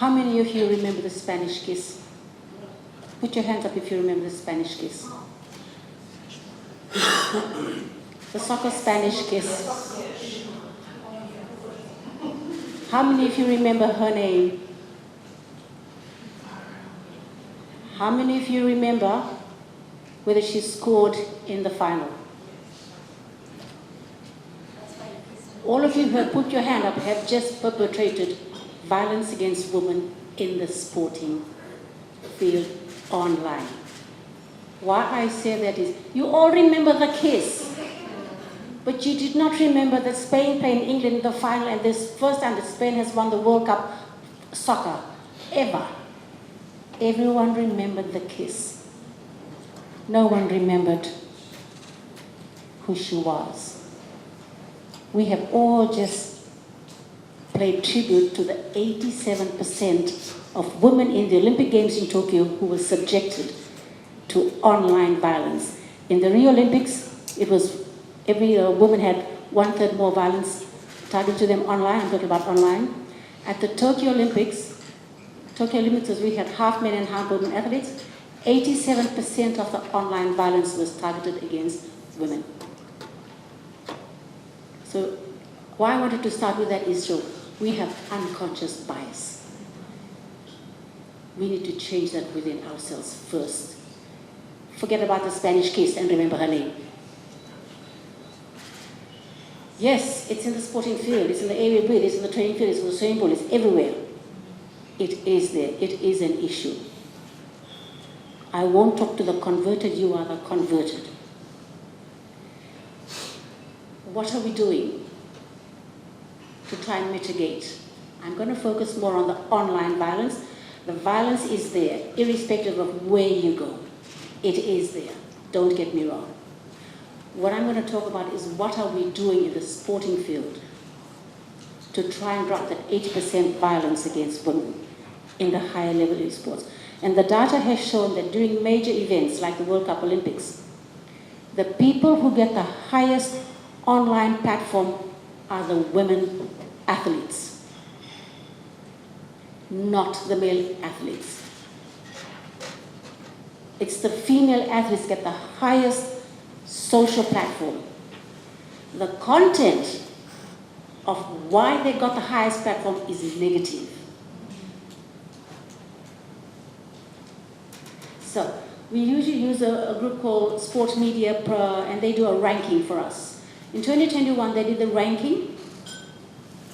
How many of you remember the Spanish kiss? Put your hands up if you remember the Spanish kiss. The soccer Spanish kiss. How many of you remember her name? How many of you remember whether she scored in the final? All of you who have put your hand up have just perpetrated violence against women in the sporting field online. Why I say that is, you all remember the kiss, but you did not remember that Spain playing England in the final, and this first time that Spain has won the World Cup soccer ever. Everyone remembered the kiss. No one remembered who she was. We have all just paid tribute to the 87% of women in the Olympic Games in Tokyo who were subjected to online violence. In the Rio Olympics, it was every woman had 1/3 more violence targeted to them online. I'm talking about online. At the Tokyo Olympics, as we had half men and half women athletes, 87% of the online violence was targeted against women. So why I wanted to start with that is so we have unconscious bias. We need to change that within ourselves first. Forget about the Spanish kiss and remember her name. Yes, it's in the sporting field, it's in the area breed, it's in the training field, it's in the swimming pool, it's everywhere. It is there, it is an issue. I won't talk to the converted, you are the converted. What are we doing to try and mitigate? I'm going to focus more on the online violence. The violence is there, irrespective of where you go. It is there. Don't get me wrong. What I'm going to talk about is what are we doing in the sporting field to try and drop that 80% violence against women in the higher level of sports. And the data has shown that during major events like the World Cup Olympics, the people who get the highest online platform are the women athletes, not the male athletes. It's the female athletes get the highest social platform. The content of why they got the highest platform is negative. So we usually use a group called Sport Media Pro, and they do a ranking for us. In 2021, they did the ranking,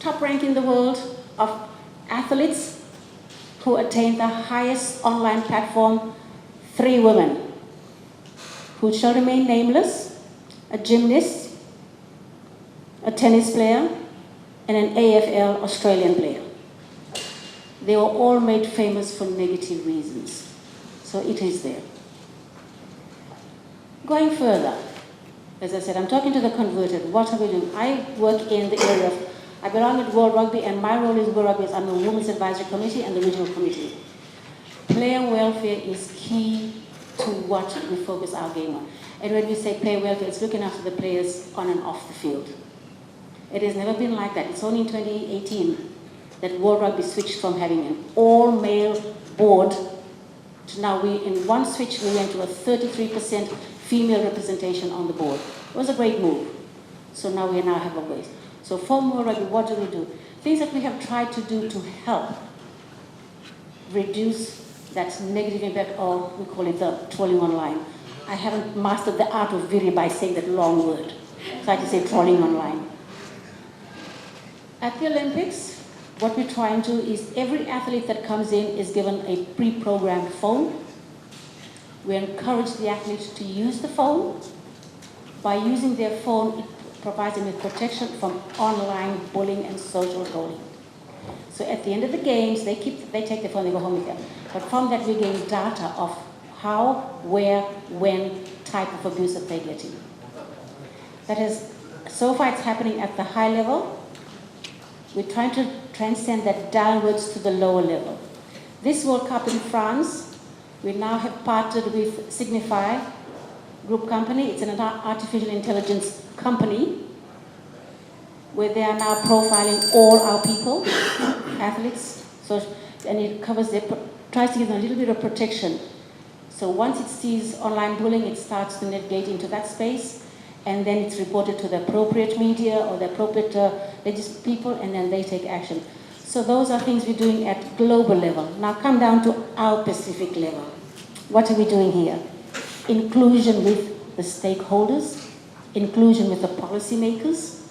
top rank in the world of athletes who attained the highest online platform. 3 women who shall remain nameless: a gymnast, a tennis player, and an AFL Australian player. They were all made famous for negative reasons. So it is there. Going further, as I said, I'm talking to the converted. What are we doing? I work in the area of, I belong at World Rugby, and my role is World Rugby is I'm the Women's Advisory Committee and the Regional Committee. Player welfare is key to what we focus our game on. And when we say player welfare, it's looking after the players on and off the field. It has never been like that. It's only in 2018 that World Rugby switched from having an all-male board to now in one switch we went to a 33% female representation on the board. It was a great move. So now we have a ways. So for World Rugby, what do we do? Things that we have tried to do to help reduce that negative impact, or we call it the trolling online. I haven't mastered the art of very by saying that long word. So I just say trolling online. At the Olympics, what we try and do is every athlete that comes in is given a pre-programmed phone. We encourage the athletes to use the phone. By using their phone, it provides them with protection from online bullying and social bullying. So at the end of the games, they take their phone, they go home with them. But from that, we gain data of how, where, when type of abuse that they're getting. That is, so far it's happening at the high level. We're trying to transcend that downwards to the lower level. This World Cup in France, we now have partnered with Signify Group Company. It's an artificial intelligence company where they are now profiling all our people, athletes. So and it covers tries to give them a little bit of protection. So once it sees online bullying, it starts to navigate into that space, and then it's reported to the appropriate media or the appropriate people, and then they take action. So those are things we're doing at global level. Now come down to our Pacific level. What are we doing here? Inclusion with the stakeholders, inclusion with the policymakers,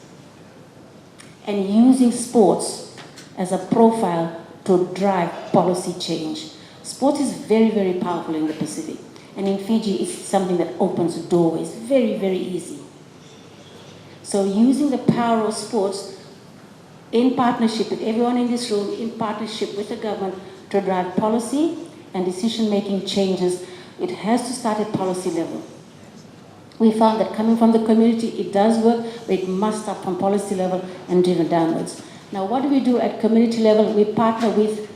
and using sports as a profile to drive policy change. Sport is very, very powerful in the Pacific. And in Fiji, it's something that opens doorways. Very, very easy. So using the power of sports in partnership with everyone in this room, in partnership with the government to drive policy and decision-making changes, it has to start at policy level. We found that coming from the community, it does work, but it must start from policy level and driven downwards. Now, what do we do at community level? We partner with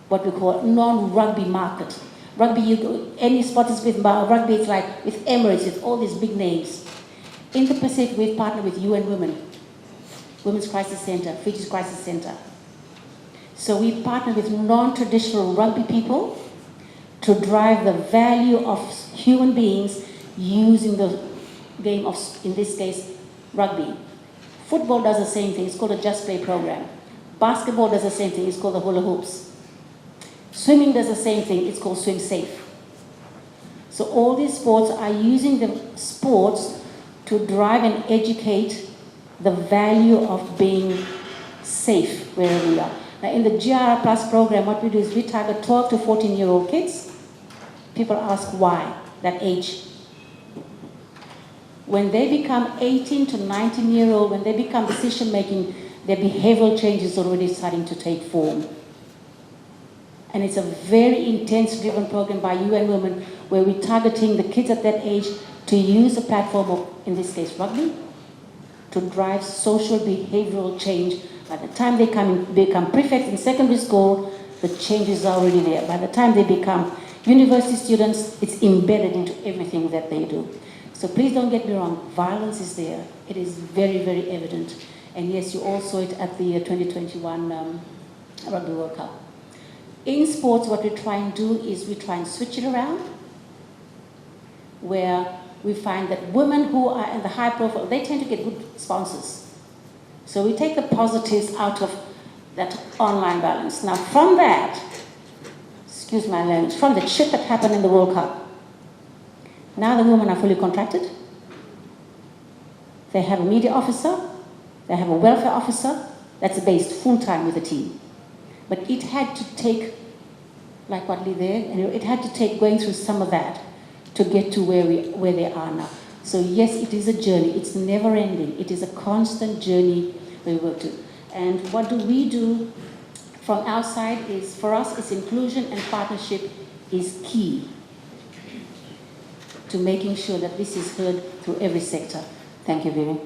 what we call non-rugby market. Rugby, any sport is with rugby, it's like with Emirates, with all these big names. In the Pacific, we partner with UN Women, Women's Crisis Center, Fiji's Crisis Center. So we partner with non-traditional rugby people to drive the value of human beings using the game of, in this case, rugby. Football does the same thing, it's called a Just Play program. Basketball does the same thing, it's called the hula hoops. Swimming does the same thing, it's called Swim Safe. So all these sports are using the sports to drive and educate the value of being safe wherever we are. Now in the GR Plus program, what we do is we target 12 to 14-year-old kids. People ask why, that age. When they become 18 to 19-year-old, when they become decision-making, their behavioral change is already starting to take form. And it's a very intense driven program by UN Women where we're targeting the kids at that age to use the platform of, in this case, rugby, to drive social behavioral change. By the time they become prefects in secondary school, the change is already there. By the time they become university students, it's embedded into everything that they do. So please don't get me wrong, violence is there. It is very, very evident. And yes, you all saw it at the 2021 Rugby World Cup. In sports, what we try and do is we try and switch it around, where we find that women who are in the high profile, they tend to get good sponsors. So we take the positives out of that online balance. Now from that, excuse my language, from the shit that happened in the World Cup, now the women are fully contracted. They have a media officer, they have a welfare officer that's based full-time with the team. But it had to take, like what Lee there, it had to take going through some of that to get to where they are now. So yes, it is a journey. It's never ending. It is a constant journey we work to. And what do we do from our side is, for us, it's inclusion and partnership is key to making sure that this is heard through every sector. Thank you, Vivian.